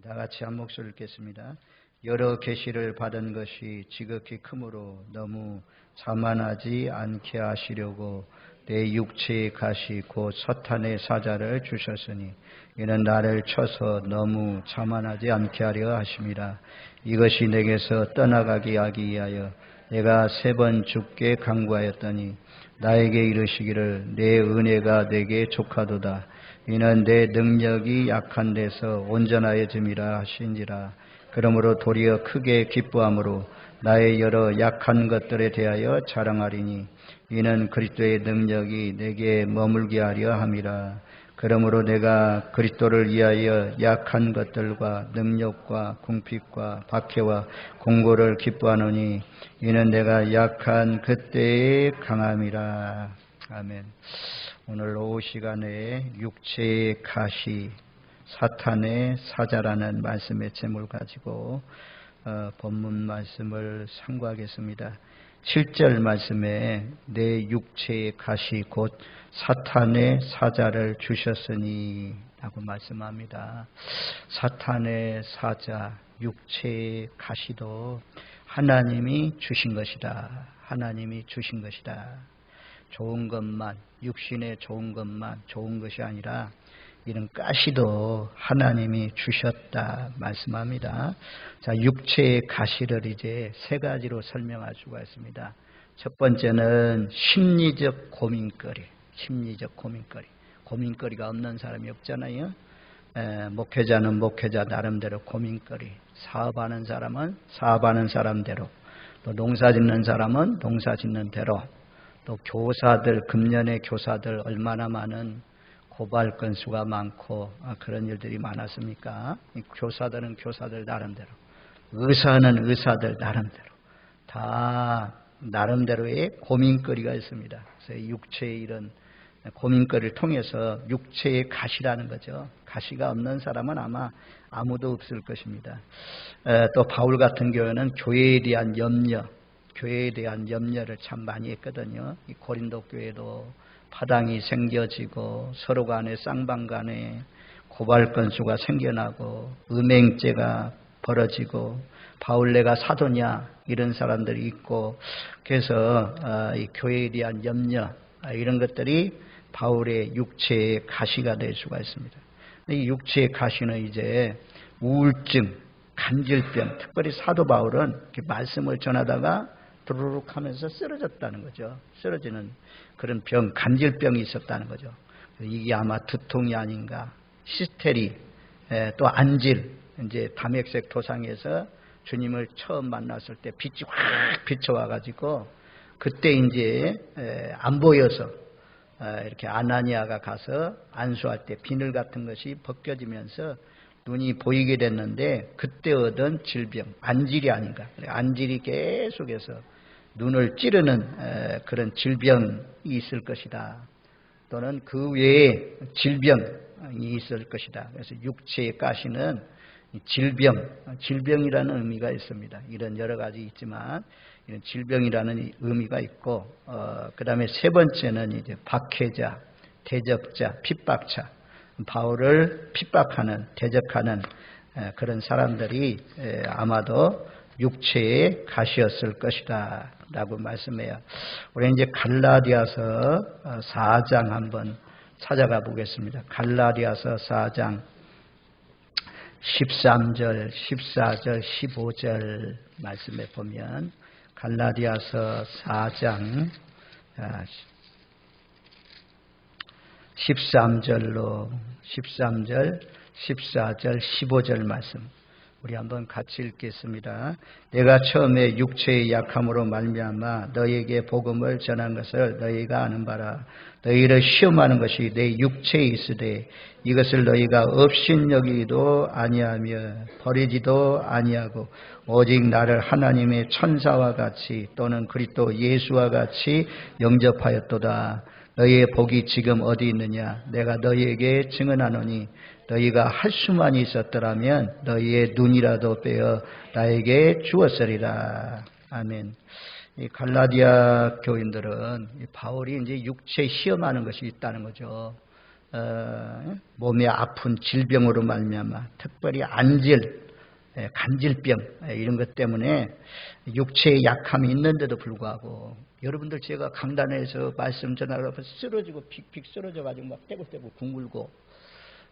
다 같이 한 목소리를 읽겠습니다. 여러 계시를 받은 것이 지극히 크므로 너무 자만하지 않게 하시려고 내 육체의 가시 곧 사탄의 사자를 주셨으니 이는 나를 쳐서 너무 자만하지 않게 하려 하심이라. 이것이 내게서 떠나가게 하기 위하여 내가 3번 주께 간구하였더니 나에게 이르시기를 내 은혜가 내게 족하도다. 이는 내 능력이 약한 데서 온전하여짐이라 하신지라. 그러므로 도리어 크게 기뻐함으로 나의 여러 약한 것들에 대하여 자랑하리니 이는 그리스도의 능력이 내게 머물게 하려 함이라. 그러므로 내가 그리스도를 위하여 약한 것들과 능력과 궁핍과 박해와 공고를 기뻐하노니 이는 내가 약한 그때의 강함이라. 아멘. 오늘 오후 시간에 육체의 가시, 사탄의 사자라는 말씀의 제목을 가지고 본문 말씀을 상고하겠습니다. 7절 말씀에 내 육체의 가시 곧 사탄의 사자를 주셨으니 라고 말씀합니다. 사탄의 사자, 육체의 가시도 하나님이 주신 것이다. 하나님이 주신 것이다. 좋은 것만, 육신의 좋은 것만 좋은 것이 아니라 이런 가시도 하나님이 주셨다 말씀합니다. 자, 육체의 가시를 이제 3가지로 설명할 수가 있습니다. 첫 번째는 심리적 고민거리. 심리적 고민거리. 고민거리가 없는 사람이 없잖아요. 목회자는 목회자 나름대로 고민거리. 사업하는 사람은 사업하는 사람대로, 또 농사 짓는 사람은 농사 짓는 대로, 또 교사들, 금년의 교사들 얼마나 많은 고발 건수가 많고 그런 일들이 많았습니까? 교사들은 교사들 나름대로, 의사는 의사들 나름대로 다 나름대로의 고민거리가 있습니다. 그래서 육체의 이런 고민거리를 통해서 육체의 가시라는 거죠. 가시가 없는 사람은 아마 아무도 없을 것입니다. 또 바울 같은 경우는 교회에 대한 염려, 교회에 대한 염려를 참 많이 했거든요. 이 고린도 교회도 파당이 생겨지고 서로 간에 쌍방 간에 고발 건수가 생겨나고 음행죄가 벌어지고 바울 내가 사도냐 이런 사람들이 있고, 그래서 이 교회에 대한 염려 이런 것들이 바울의 육체의 가시가 될 수가 있습니다. 이 육체의 가시는 이제 우울증, 간질병, 특별히 사도 바울은 이렇게 말씀을 전하다가 두루룩 하면서 쓰러졌다는 거죠. 쓰러지는 그런 병, 간질병이 있었다는 거죠. 이게 아마 두통이 아닌가. 시스테리, 또 안질, 이제 담액색 토상에서 주님을 처음 만났을 때 빛이 확 비춰와가지고 그때 이제 안 보여서 이렇게 아나니아가 가서 안수할 때 비늘 같은 것이 벗겨지면서 눈이 보이게 됐는데 그때 얻은 질병, 안질이 아닌가. 안질이 계속해서 눈을 찌르는 그런 질병이 있을 것이다. 또는 그 외에 질병이 있을 것이다. 그래서 육체의 가시는 질병이라는 의미가 있습니다. 이런 여러 가지 있지만 이런 질병이라는 의미가 있고, 그 다음에 3번째는 이제 박해자, 대적자, 핍박자. 바울을 핍박하는, 대적하는 그런 사람들이 아마도 육체의 가시였을 것이다 라고 말씀해요. 우리 이제 갈라디아서 4장 한번 찾아가 보겠습니다. 갈라디아서 4장 13절, 14절, 15절 말씀에 보면 갈라디아서 4장 13절, 14절, 15절 말씀 우리 한번 같이 읽겠습니다. 내가 처음에 육체의 약함으로 말미암아 너희에게 복음을 전한 것을 너희가 아는 바라. 너희를 시험하는 것이 내 육체에 있으되 이것을 너희가 업신여기도 아니하며 버리지도 아니하고 오직 나를 하나님의 천사와 같이 또는 그리스도 예수와 같이 영접하였도다. 너희의 복이 지금 어디 있느냐? 내가 너희에게 증언하노니 너희가 할 수만 있었더라면 너희의 눈이라도 빼어 나에게 주었으리라. 아멘. 이 갈라디아 교인들은 바울이 이제 육체 시험하는 것이 있다는 거죠. 몸에 아픈 질병으로 말미암아 특별히 안질, 간질병 이런 것 때문에 육체의 약함이 있는데도 불구하고 여러분들 제가 강단에서 말씀 전하려고 쓰러지고 픽픽 쓰러져가지고 막 떼고떼고 뒹굴고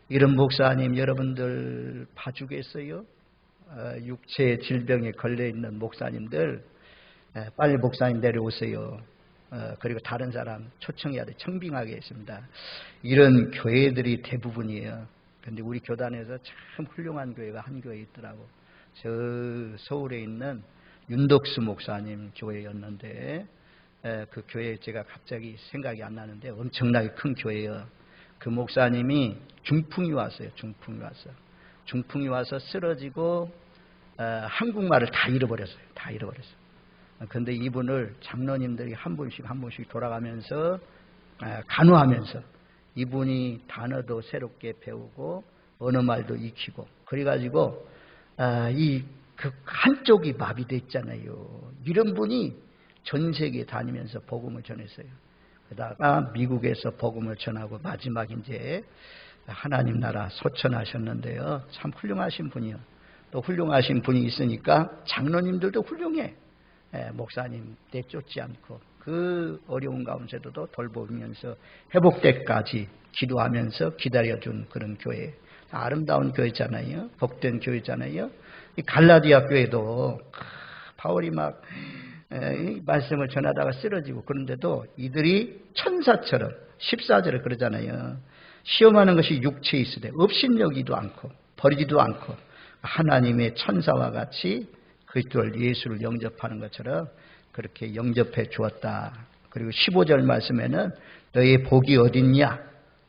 이런 목사님 여러분들 봐주겠어요? 육체의 질병에 걸려있는 목사님들 빨리 목사님 내려오세요. 그리고 다른 사람 초청해야 돼. 청빙하게 했습니다. 이런 교회들이 대부분이에요. 근데 우리 교단에서 참 훌륭한 교회가 한 교회 있더라고. 저 서울에 있는 윤덕수 목사님 교회였는데 그 교회 제가 갑자기 생각이 안 나는데 엄청나게 큰 교회예요. 그 목사님이 중풍이 왔어요. 중풍이 와서 쓰러지고 한국말을 다 잃어버렸어요. 그런데 이분을 장로님들이 한 분씩 돌아가면서 간호하면서 이분이 단어도 새롭게 배우고 언어 말도 익히고 그래가지고 그 한쪽이 마비돼 있잖아요. 이런 분이 전 세계에 다니면서 복음을 전했어요. 그러다가 미국에서 복음을 전하고 마지막 이제 하나님 나라 소천하셨는데요. 참 훌륭하신 분이요. 또 훌륭하신 분이 있으니까 장로님들도 훌륭해. 목사님 내쫓지 않고 그 어려운 가운데서도 돌보면서 회복때까지 기도하면서 기다려준 그런 교회. 아름다운 교회잖아요. 복된 교회잖아요. 이 갈라디아 교회도 바울이 막 말씀을 전하다가 쓰러지고 그런데도 이들이 천사처럼 14절에 그러잖아요. 시험하는 것이 육체에 있으되 업신여기도 않고 버리지도 않고 하나님의 천사와 같이 그리스도를 예수를 영접하는 것처럼 그렇게 영접해 주었다. 그리고 15절 말씀에는 너의 복이 어딨냐?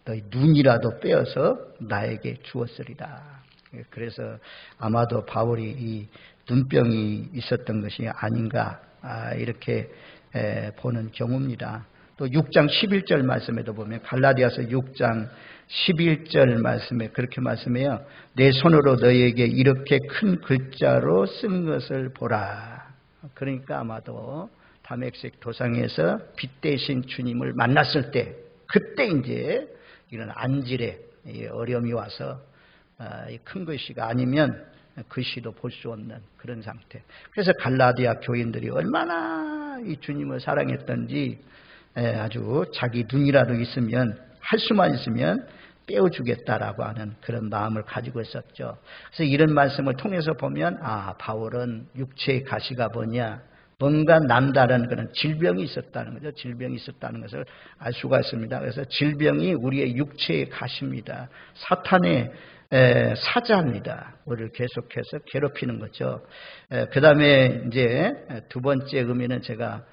너희 눈이라도 빼어서 나에게 주었으리라. 그래서 아마도 바울이 이 눈병이 있었던 것이 아닌가 이렇게 보는 경우입니다. 또 6장 11절 말씀에도 보면 갈라디아서 6장 11절 말씀에 그렇게 말씀해요. 내 손으로 너희에게 이렇게 큰 글자로 쓴 것을 보라. 그러니까 아마도 다메섹 도상에서 빛 대신 주님을 만났을 때 그때 이제 이런 안질에 어려움이 와서 큰 글씨가 아니면 글씨도 볼 수 없는 그런 상태. 그래서 갈라디아 교인들이 얼마나 이 주님을 사랑했던지 아주 자기 눈이라도 있으면 할 수만 있으면 빼어주겠다라고 하는 그런 마음을 가지고 있었죠. 그래서 이런 말씀을 통해서 보면 바울은 육체의 가시가 뭐냐 뭔가 남다른 그런 질병이 있었다는 거죠. 질병이 있었다는 것을 알 수가 있습니다. 그래서 질병이 우리의 육체의 가시입니다. 사탄의 사자입니다. 우리를 계속해서 괴롭히는 거죠. 그 다음에 이제 두 번째 의미는 제가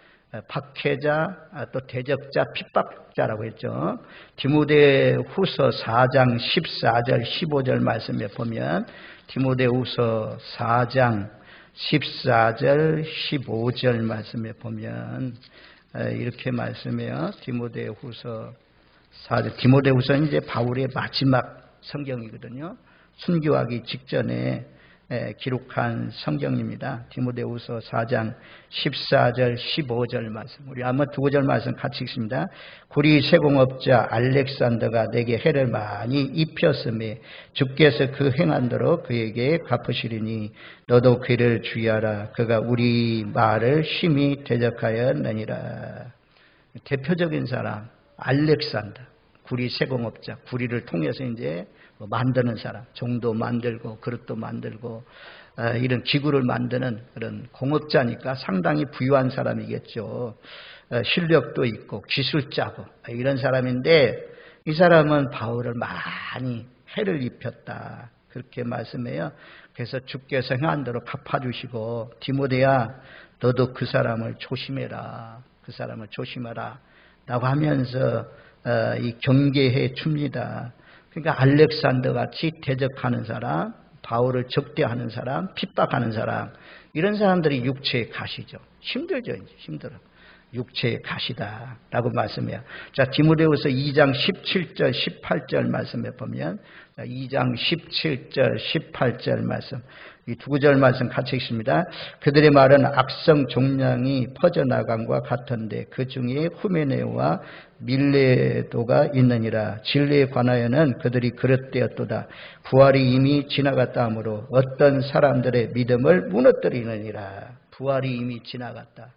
박해자, 또 대적자, 핍박자라고 했죠. 디모데후서 4장 14절, 15절 말씀에 보면 디모데후서 4장 14절, 15절 말씀에 보면 이렇게 말씀해요. 디모데후서 4절. 디모데후서는 이제 바울의 마지막 성경이거든요. 순교하기 직전에 기록한 성경입니다. 디모데후서 4장 14절 15절 말씀. 우리 한번 두 구절 말씀 같이 읽습니다. 구리 세공업자 알렉산더가 내게 해를 많이 입혔음에 주께서 그 행한 대로 그에게 갚으시리니 너도 그를 주의하라. 그가 우리 말을 심히 대적하였느니라. 대표적인 사람 알렉산더. 구리 세공업자. 구리를 통해서 이제 만드는 사람, 종도 만들고 그릇도 만들고 이런 기구를 만드는 그런 공업자니까 상당히 부유한 사람이겠죠. 실력도 있고 기술자고 이런 사람인데 이 사람은 바울을 많이 해를 입혔다. 그렇게 말씀해요. 그래서 주께서 행한 대로 갚아주시고 디모데야 너도 그 사람을 조심해라. 그 사람을 조심하라. 라고 하면서 이 경계해 줍니다. 그러니까 알렉산더 같이 대적하는 사람, 바울을 적대하는 사람, 핍박하는 사람 이런 사람들이 육체의 가시죠. 힘들죠. 이제 힘들어. 육체의 가시다 라고 말씀해요. 자, 디모데후서 2장 17절 18절 말씀에 보면 2장 17절 18절 말씀, 이 두 구절 말씀 같이 읽습니다. 그들의 말은 악성 종량이 퍼져나감과 같은데 그 중에 후메네오와 밀레도가 있느니라. 진리에 관하여는 그들이 그릇되었도다. 부활이 이미 지나갔다 하므로 어떤 사람들의 믿음을 무너뜨리느니라. 부활이 이미 지나갔다.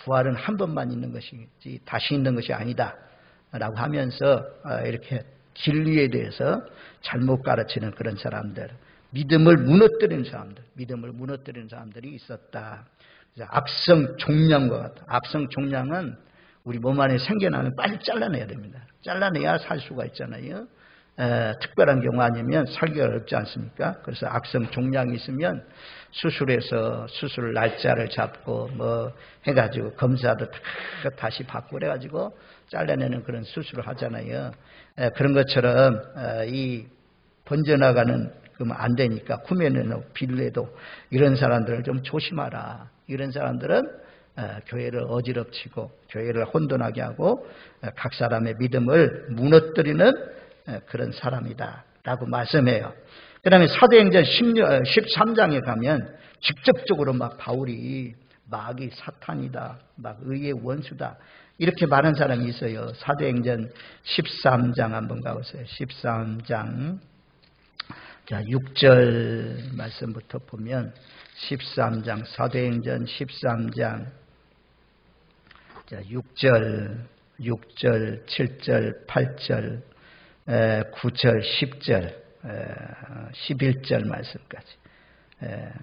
부활은 한 번만 있는 것이지 다시 있는 것이 아니다 라고 하면서 이렇게 진리에 대해서 잘못 가르치는 그런 사람들, 믿음을 무너뜨리는 사람들이 있었다. 악성 종량과 같다. 악성 종량은 우리 몸 안에 생겨나면 빨리 잘라내야 됩니다. 잘라내야 살 수가 있잖아요. 특별한 경우 아니면 살기가 어렵지 않습니까? 그래서 악성 종양이 있으면 수술해서 수술 날짜를 잡고 뭐 해가지고 검사도 다시 받고 그래가지고 잘라내는 그런 수술을 하잖아요. 그런 것처럼 이 번져나가는 그러면 안 되니까 쿠메네도 빌레도 이런 사람들을 좀 조심하라. 이런 사람들은 교회를 어지럽히고 교회를 혼돈하게 하고 각 사람의 믿음을 무너뜨리는 그런 사람이다 라고 말씀해요. 그 다음에 사도행전 13장에 가면 직접적으로 막 바울이 마귀 사탄이다, 막 의의 원수다 이렇게 말한 사람이 있어요. 사도행전 13장 한번 가보세요. 13장 자 6절 말씀부터 보면 13장 사도행전 13장 자 6절 7절 8절 9절 10절 11절 말씀까지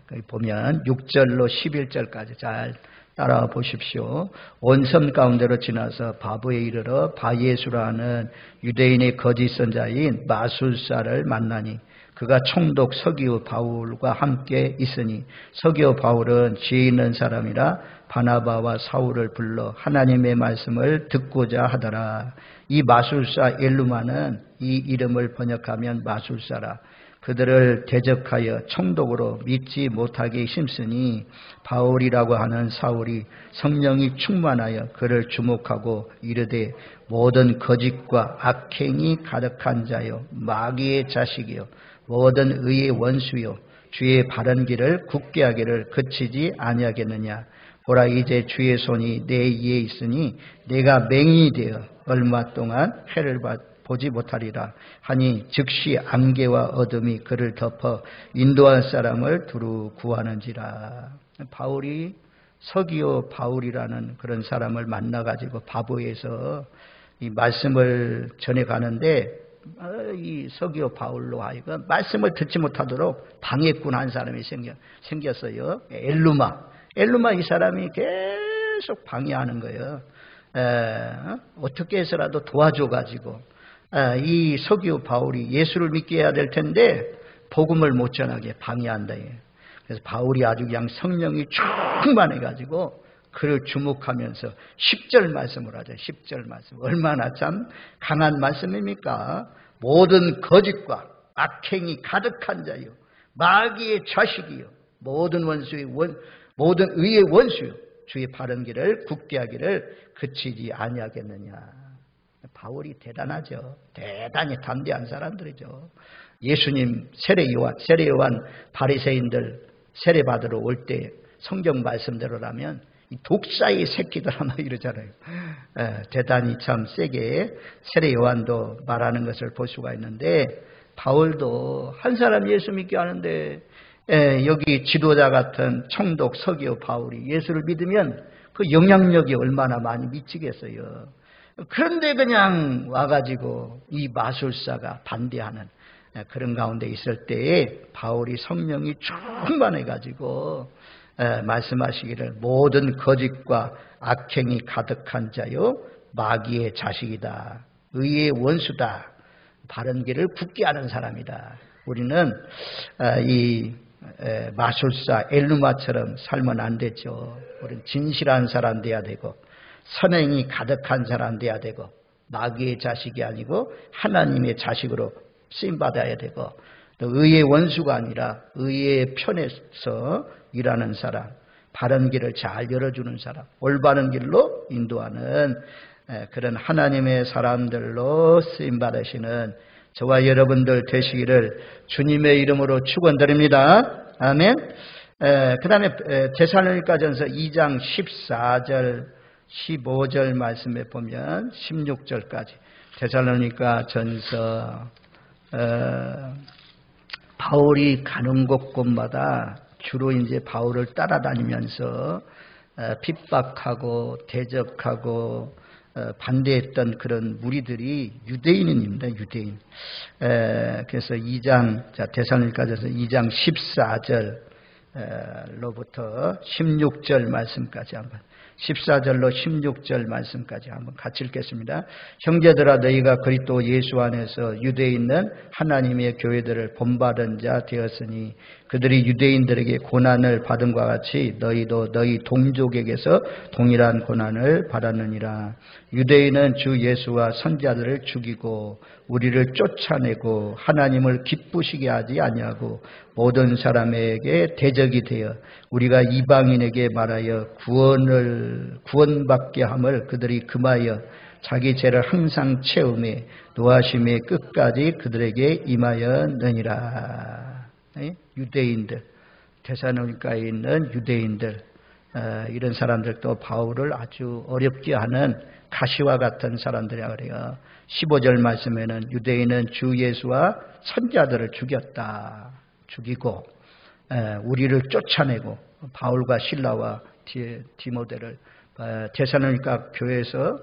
거기 보면 6절로 11절까지 잘 따라와 보십시오. 온 섬 가운데로 지나서 바보에 이르러 바예수라는 유대인의 거짓 선자인 마술사를 만나니 그가 총독 서기오 바울과 함께 있으니 서기오 바울은 지혜 있는 사람이라 바나바와 사울을 불러 하나님의 말씀을 듣고자 하더라. 이 마술사 엘루마는 이 이름을 번역하면 마술사라. 그들을 대적하여 총독으로 믿지 못하게 심으니 바울이라고 하는 사울이 성령이 충만하여 그를 주목하고 이르되 모든 거짓과 악행이 가득한 자요 마귀의 자식이요 모든 의의 원수요 주의 바른 길을 굳게 하기를 그치지 아니하겠느냐. 보라 이제 주의 손이 내 위에 있으니 내가 맹인이 되어 얼마 동안 해를 보지 못하리라 하니 즉시 안개와 어둠이 그를 덮어 인도할 사람을 두루 구하는지라. 바울이 서기오 바울이라는 그런 사람을 만나가지고 바보에서 이 말씀을 전해가는데 이 서기오 바울로 하여금 말씀을 듣지 못하도록 방해꾼 한 사람이 생겼어요. 엘루마 이 사람이 계속 방해하는 거예요. 어떻게 해서라도 도와줘가지고 이 서기오 바울이 예수를 믿게 해야 될 텐데 복음을 못 전하게 방해한다. 그래서 바울이 아주 그냥 성령이 충만해가지고 그를 주목하면서 10절 말씀을 하죠. 10절 말씀. 얼마나 참 강한 말씀입니까? 모든 거짓과 악행이 가득한 자요 마귀의 자식이요 모든 의의 원수요 주의 바른 길을 굳게 하기를 그치지 아니하겠느냐. 바울이 대단하죠. 대단히 담대한 사람들이죠. 예수님 세례요한 바리새인들 세례받으러 올 때 성경 말씀대로라면 이 독사의 새끼들 하나 이러잖아요. 대단히 참 세게 세례요한도 말하는 것을 볼 수가 있는데 바울도 한 사람 예수 믿게 하는데 여기 지도자 같은 총독 서기오 바울이 예수를 믿으면 그 영향력이 얼마나 많이 미치겠어요. 그런데 그냥 와가지고 이 마술사가 반대하는 그런 가운데 있을 때에 바울이 성령이 충만해가지고 말씀하시기를 모든 거짓과 악행이 가득한 자요 마귀의 자식이다. 의의 원수다. 바른 길을 굳게 하는 사람이다. 우리는 이 마술사 엘루마처럼 살면 안 되죠. 우리는 진실한 사람 돼야 되고 선행이 가득한 사람 돼야 되고 마귀의 자식이 아니고 하나님의 자식으로 쓰임받아야 되고 또 의의 원수가 아니라 의의 편에서 일하는 사람 바른 길을 잘 열어주는 사람, 올바른 길로 인도하는 그런 하나님의 사람들로 쓰임받으시는 저와 여러분들 되시기를 주님의 이름으로 축원드립니다. 아멘. 그 다음에 데살로니가전서 2장 14절 15절 말씀에 보면 16절까지 데살로니가전서 바울이 가는 곳곳마다 주로 이제 바울을 따라다니면서 핍박하고 대적하고 반대했던 그런 무리들이 유대인입니다. 유대인. 그래서 2장 데살로니가전서 2장 14절로부터 16절 말씀까지 한번 14절로 16절 말씀까지 한번 같이 읽겠습니다. 형제들아 너희가 그리스도 예수 안에서 유대에 있는 하나님의 교회들을 본받은 자 되었으니 그들이 유대인들에게 고난을 받은 것 같이 너희도 너희 동족에게서 동일한 고난을 받았느니라. 유대인은 주 예수와 선자들을 죽이고 우리를 쫓아내고 하나님을 기쁘시게 하지 아니하고 모든 사람에게 대적이 되어 우리가 이방인에게 말하여 구원받게 함을 그들이 금하여 자기 죄를 항상 채우매 노하심의 끝까지 그들에게 임하였느니라. 유대인들, 데살로니가에 있는 유대인들, 이런 사람들도 바울을 아주 어렵게 하는 가시와 같은 사람들이라 그래요. 15절 말씀에는 유대인은 주 예수와 선자들을 죽이고 우리를 쫓아내고 바울과 실라와 디모데를 데살로니가 교회에서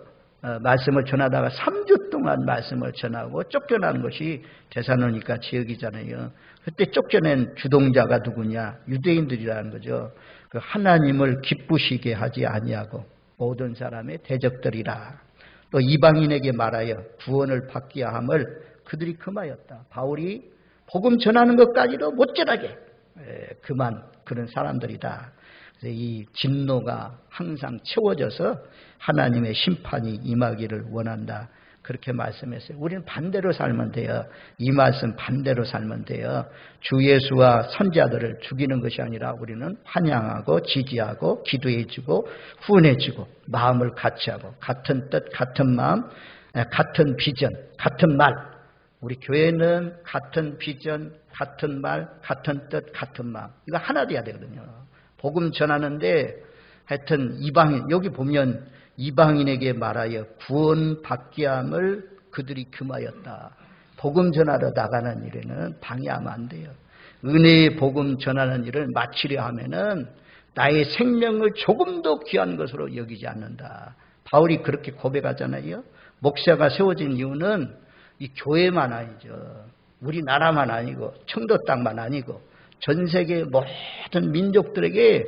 말씀을 전하다가 3주 동안 말씀을 전하고 쫓겨나는 것이 데살로니가 지역이잖아요. 그때 쫓겨낸 주동자가 누구냐? 유대인들이라는 거죠. 그 하나님을 기쁘시게 하지 아니하고 모든 사람의 대적들이라. 또 이방인에게 말하여 구원을 받게 함을 그들이 금하였다. 바울이 복음 전하는 것까지도 못 전하게 그만 그런 사람들이다. 그래서 이 진노가 항상 채워져서 하나님의 심판이 임하기를 원한다. 그렇게 말씀했어요. 우리는 반대로 살면 돼요. 이 말씀 반대로 살면 돼요. 주 예수와 선자들을 죽이는 것이 아니라 우리는 환영하고 지지하고 기도해주고 후원해주고 마음을 같이 하고 같은 뜻 같은 마음 같은 비전 같은 말. 우리 교회는 같은 비전 같은 말 같은 뜻 같은 마음 이거 하나 돼야 되거든요. 복음 전하는데 하여튼 이방인 여기 보면 이방인에게 말하여 구원받게 함을 그들이 금하였다. 복음 전하러 나가는 일에는 방해하면 안 돼요. 은혜의 복음 전하는 일을 마치려 하면은 나의 생명을 조금도 귀한 것으로 여기지 않는다. 바울이 그렇게 고백하잖아요. 목사가 세워진 이유는 이 교회만 아니죠. 우리나라만 아니고 청도 땅만 아니고 전 세계 모든 민족들에게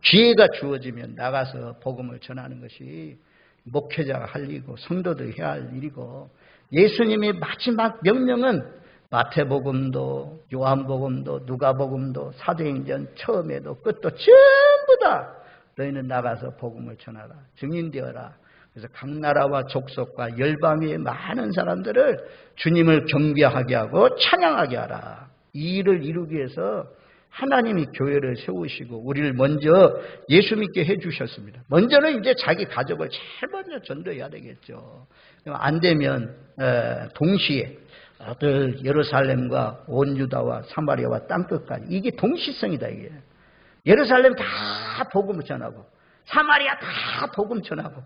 기회가 주어지면 나가서 복음을 전하는 것이 목회자가 할 일이고 성도들이 해야 할 일이고 예수님의 마지막 명령은 마태복음도 요한복음도 누가복음도 사도행전 처음에도 끝도 전부 다 너희는 나가서 복음을 전하라. 증인되어라. 그래서 각 나라와 족속과 열방의 많은 사람들을 주님을 경배하게 하고 찬양하게 하라. 이 일을 이루기 위해서 하나님이 교회를 세우시고 우리를 먼저 예수 믿게 해주셨습니다. 먼저는 이제 자기 가족을 제일 먼저 전도해야 되겠죠. 안 되면 동시에 예루살렘과 온 유다와 사마리아와 땅끝까지 이게 동시성이다. 이게 예루살렘 다 복음을 전하고 사마리아 다 복음 전하고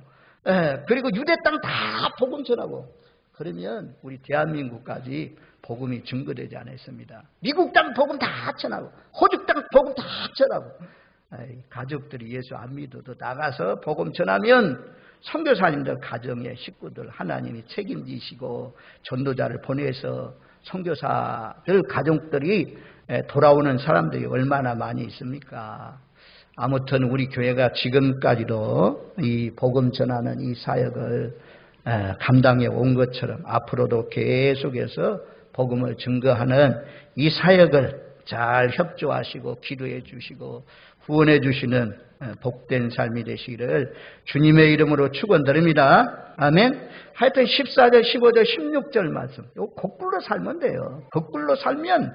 그리고 유대 땅 다 복음 전하고 그러면 우리 대한민국까지 복음이 증거되지 않았습니다. 미국 땅 복음 다 전하고 호주 땅 복음 다 전하고 가족들이 예수 안 믿어도 나가서 복음 전하면 선교사님들 가정의 식구들 하나님이 책임지시고 전도자를 보내서 선교사들 가족들이 돌아오는 사람들이 얼마나 많이 있습니까? 아무튼 우리 교회가 지금까지도 이 복음 전하는 이 사역을 감당해 온 것처럼 앞으로도 계속해서 복음을 증거하는 이 사역을 잘 협조하시고 기도해 주시고 후원해 주시는 복된 삶이 되시기를 주님의 이름으로 축원드립니다. 아멘. 하여튼 14절, 15절, 16절 말씀 이거 거꾸로 살면 돼요. 거꾸로 살면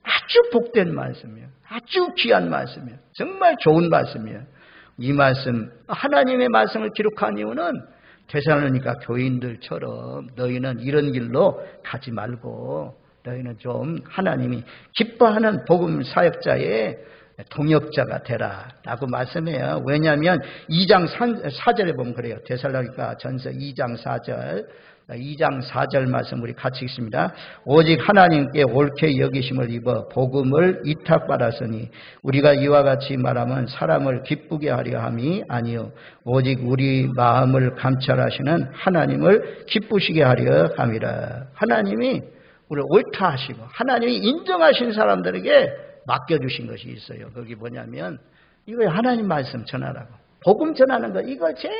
아주 복된 말씀이에요. 아주 귀한 말씀이에요. 정말 좋은 말씀이에요. 이 말씀, 하나님의 말씀을 기록한 이유는 데살로니가 교인들처럼 너희는 이런 길로 가지 말고 너희는 좀 하나님이 기뻐하는 복음 사역자의 동역자가 되라 라고 말씀해요. 왜냐하면 2장 4절에 보면 그래요. 데살로니가 전서 2장 4절 말씀 우리 같이 읽습니다. 오직 하나님께 옳게 여기심을 입어 복음을 이탁받았으니 우리가 이와 같이 말하면 사람을 기쁘게 하려 함이 아니요 오직 우리 마음을 감찰하시는 하나님을 기쁘시게 하려 함이라. 하나님이 우리를 옳다 하시고 하나님이 인정하신 사람들에게 맡겨주신 것이 있어요. 거기 뭐냐면 이거 하나님 말씀 전하라고. 복음 전하는 거 이거 제일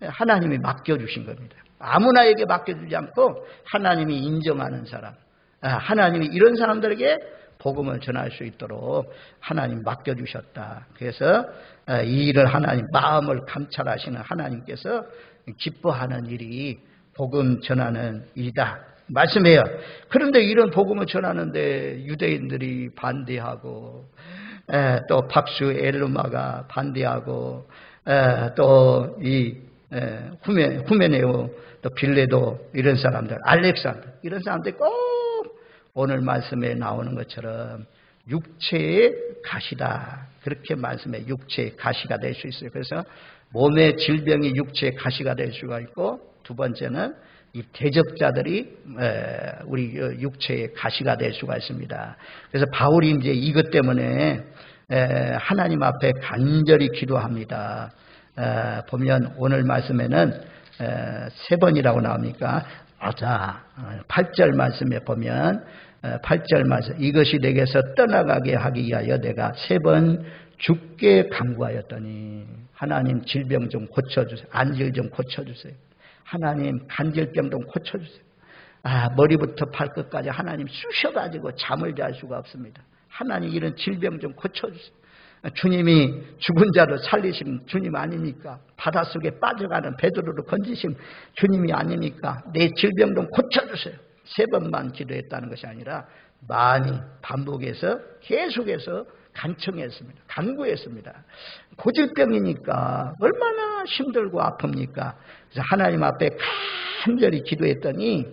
하나님이 맡겨주신 겁니다. 아무나에게 맡겨주지 않고 하나님이 인정하는 사람, 하나님이 이런 사람들에게 복음을 전할 수 있도록 하나님 맡겨주셨다. 그래서 이 일을 하나님 마음을 감찰하시는 하나님께서 기뻐하는 일이 복음 전하는 일이다 말씀해요. 그런데 이런 복음을 전하는데 유대인들이 반대하고 또 박수 엘루마가 반대하고 또 이 후메네오 또 빌레도 이런 사람들 알렉산더 이런 사람들이 꼭 오늘 말씀에 나오는 것처럼 육체의 가시다 그렇게 말씀해. 육체의 가시가 될 수 있어요. 그래서 몸의 질병이 육체의 가시가 될 수가 있고 두 번째는 이 대적자들이 우리 육체의 가시가 될 수가 있습니다. 그래서 바울이 이제 이것 때문에 하나님 앞에 간절히 기도합니다. 보면 오늘 말씀에는 3번이라고 나옵니까? 8절 말씀에 보면 8절 말씀 이것이 내게서 떠나가게 하기 위하여 내가 3번 죽게 간구하였더니 하나님 질병 좀 고쳐주세요. 안질 좀 고쳐주세요. 하나님 간질병 좀 고쳐주세요. 머리부터 발끝까지 하나님 쑤셔가지고 잠을 잘 수가 없습니다. 하나님 이런 질병 좀 고쳐주세요. 주님이 죽은 자를 살리신 주님 아닙니까? 바닷속에 빠져가는 베드로를 건지신 주님이 아닙니까? 내 질병 좀 고쳐주세요. 3번만 기도했다는 것이 아니라 많이 반복해서 계속해서 간청했습니다. 간구했습니다. 고질병이니까 얼마나 힘들고 아픕니까? 그래서 하나님 앞에 간절히 기도했더니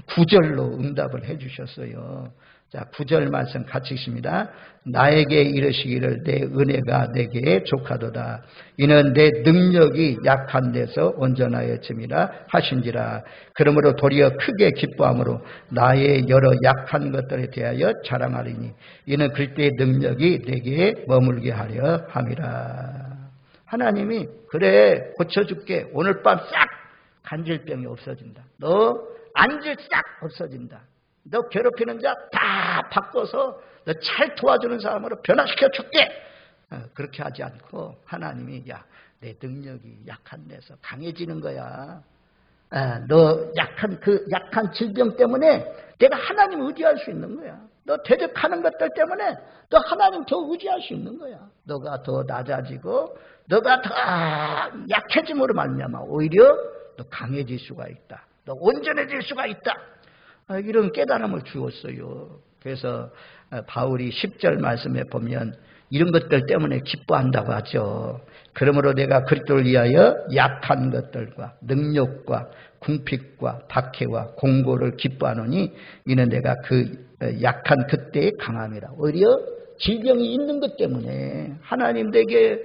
9절로 응답을 해주셨어요. 자, 9절 말씀 같이 읽습니다. 나에게 이르시기를 내 은혜가 내게 족하도다. 이는 내 능력이 약한 데서 온전하였음이라 하신지라. 그러므로 도리어 크게 기뻐함으로 나의 여러 약한 것들에 대하여 자랑하리니 이는 그리스도의 능력이 내게 머물게 하려 함이라. 하나님이 그래 고쳐줄게. 오늘 밤 싹 간질병이 없어진다. 너 안질 싹 없어진다. 너 괴롭히는 자 다 바꿔서 너 잘 도와주는 사람으로 변화시켜 줄게. 그렇게 하지 않고 하나님이 내 능력이 약한 데서 강해지는 거야. 너 약한 질병 때문에 내가 하나님 의지할 수 있는 거야. 너 대적하는 것들 때문에 너 하나님 더 의지할 수 있는 거야. 너가 더 낮아지고 너가 더 약해짐으로 말미암아 오히려 너 강해질 수가 있다. 너 온전해질 수가 있다. 이런 깨달음을 주었어요. 그래서 바울이 10절 말씀에 보면 이런 것들 때문에 기뻐한다고 하죠. 그러므로 내가 그리스도를 위하여 약한 것들과 능력과 궁핍과 박해와 공고를 기뻐하노니 이는 내가 그 약한 그때의 강함이라. 오히려 질병이 있는 것 때문에 하나님 내게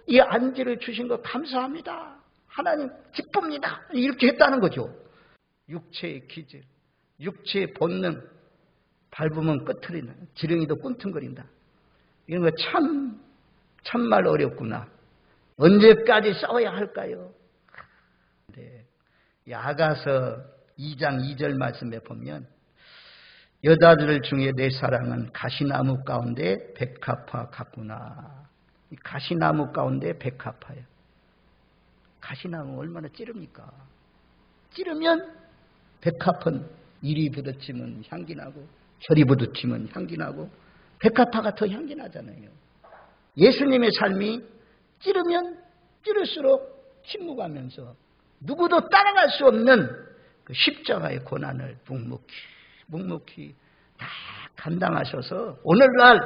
이 안지를 주신 것 감사합니다. 하나님 기쁩니다. 이렇게 했다는 거죠. 육체의 기질, 육체의 본능, 밟으면 끄트리는 지렁이도 꾼퉁거린다. 이런 거 참말 어렵구나. 언제까지 싸워야 할까요? 네. 아가서 2장 2절 말씀에 보면 여자들 중에 내 사랑은 가시나무 가운데 백합화 같구나. 이 가시나무 가운데 백합화예요. 가시나무 얼마나 찌릅니까? 찌르면 백합은 이리 부딪히면 향기 나고 저리 부딪히면 향기 나고 백합화가 더 향기 나잖아요. 예수님의 삶이 찌르면 찌를수록 침묵하면서 누구도 따라갈 수 없는 그 십자가의 고난을 묵묵히 다 감당하셔서 오늘날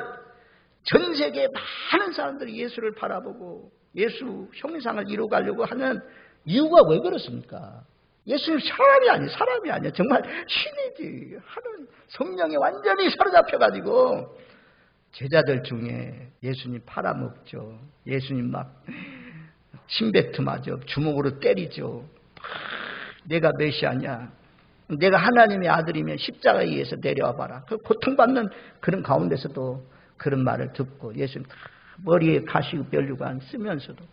전 세계 많은 사람들이 예수를 바라보고 예수 형상을 이루어가려고 하는 이유가 왜 그렇습니까? 예수님 사람이 아니야. 정말 신이지. 하는 성령에 완전히 사로잡혀가지고 제자들 중에 예수님 팔아먹죠. 예수님 막 침뱉음하죠. 주먹으로 때리죠. 내가 메시아냐? 내가 하나님의 아들이면 십자가에 의해서 내려와 봐라. 그 고통받는 그런 가운데서도 그런 말을 듣고 예수님 다 머리에 가시별류관 쓰면서도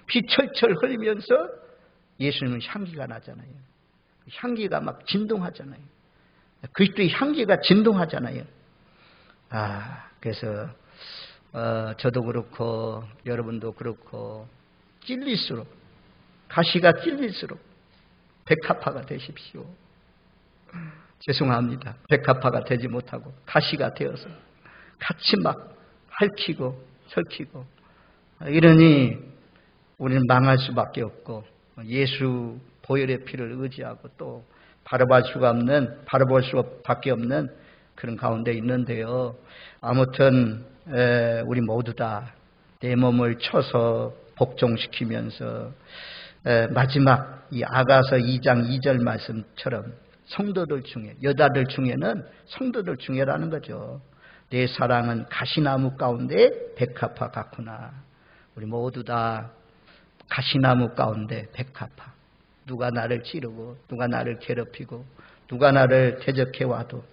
피 철철 흘리면서 예수님은 향기가 나잖아요. 향기가 막 진동하잖아요. 그리스도의 향기가 진동하잖아요. 그래서 저도 그렇고 여러분도 그렇고 찔릴수록 가시가 찔릴수록 백합화가 되십시오. 죄송합니다. 백합화가 되지 못하고 가시가 되어서 같이 막 핥히고 설키고 이러니 우리는 망할 수밖에 없고 예수 보혈의 피를 의지하고 또 바라볼 수밖에 없는 그런 가운데 있는데요. 아무튼 우리 모두 다 내 몸을 쳐서 복종시키면서 마지막 이 아가서 2장 2절 말씀처럼 성도들 중에 여자들 중에는 성도들 중에라는 거죠. 내 사랑은 가시나무 가운데 백합화 같구나. 우리 모두 다 가시나무 가운데 백합화. 누가 나를 찌르고 누가 나를 괴롭히고 누가 나를 대적해와도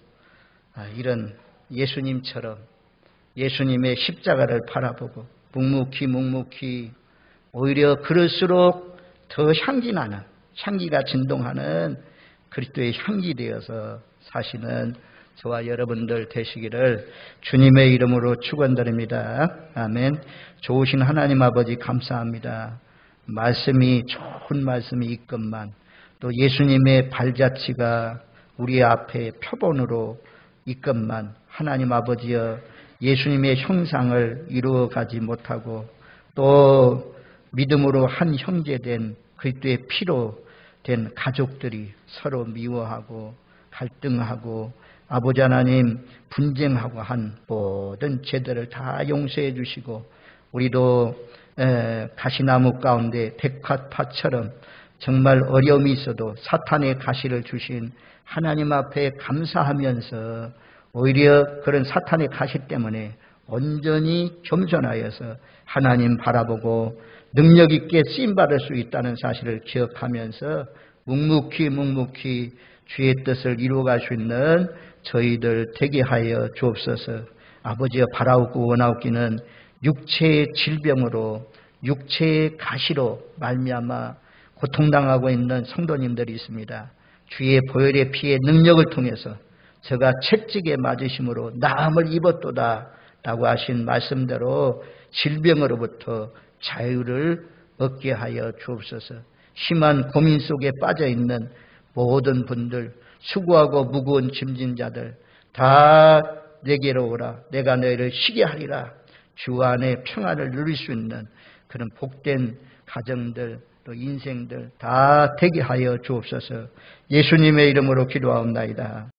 이런 예수님처럼 예수님의 십자가를 바라보고 묵묵히 오히려 그럴수록 더 향기나는 향기가 진동하는 그리스도의 향기 되어서 사시는 저와 여러분들 되시기를 주님의 이름으로 축원드립니다. 아멘. 좋으신 하나님 아버지 감사합니다. 말씀이 좋은 말씀이 있건만 또 예수님의 발자취가 우리 앞에 표본으로 있건만 하나님 아버지여 예수님의 형상을 이루어가지 못하고 또 믿음으로 한 형제된 그리스도의 피로 된 가족들이 서로 미워하고 갈등하고 아버지 하나님 분쟁하고 한 모든 죄들을 다 용서해 주시고 우리도 가시나무 가운데 백합화처럼 정말 어려움이 있어도 사탄의 가시를 주신 하나님 앞에 감사하면서 오히려 그런 사탄의 가시 때문에 온전히 겸손하여서 하나님 바라보고 능력 있게 쓰임받을 수 있다는 사실을 기억하면서 묵묵히 주의 뜻을 이루어갈 수 있는 저희들 되게 하여 주옵소서. 아버지여 바라옵고 원하옵기는 육체의 질병으로 육체의 가시로 말미암아 고통당하고 있는 성도님들이 있습니다. 주의 보혈의 피의 능력을 통해서 저가 채찍에 맞으심으로 나음을 입었도다 라고 하신 말씀대로 질병으로부터 자유를 얻게 하여 주옵소서. 심한 고민 속에 빠져있는 모든 분들, 수고하고 무거운 짐진 자들 다 내게로 오라. 내가 너희를 쉬게 하리라. 주 안에 평안을 누릴 수 있는 그런 복된 가정들 또 인생들 다 되게 하여 주옵소서. 예수님의 이름으로 기도하옵나이다.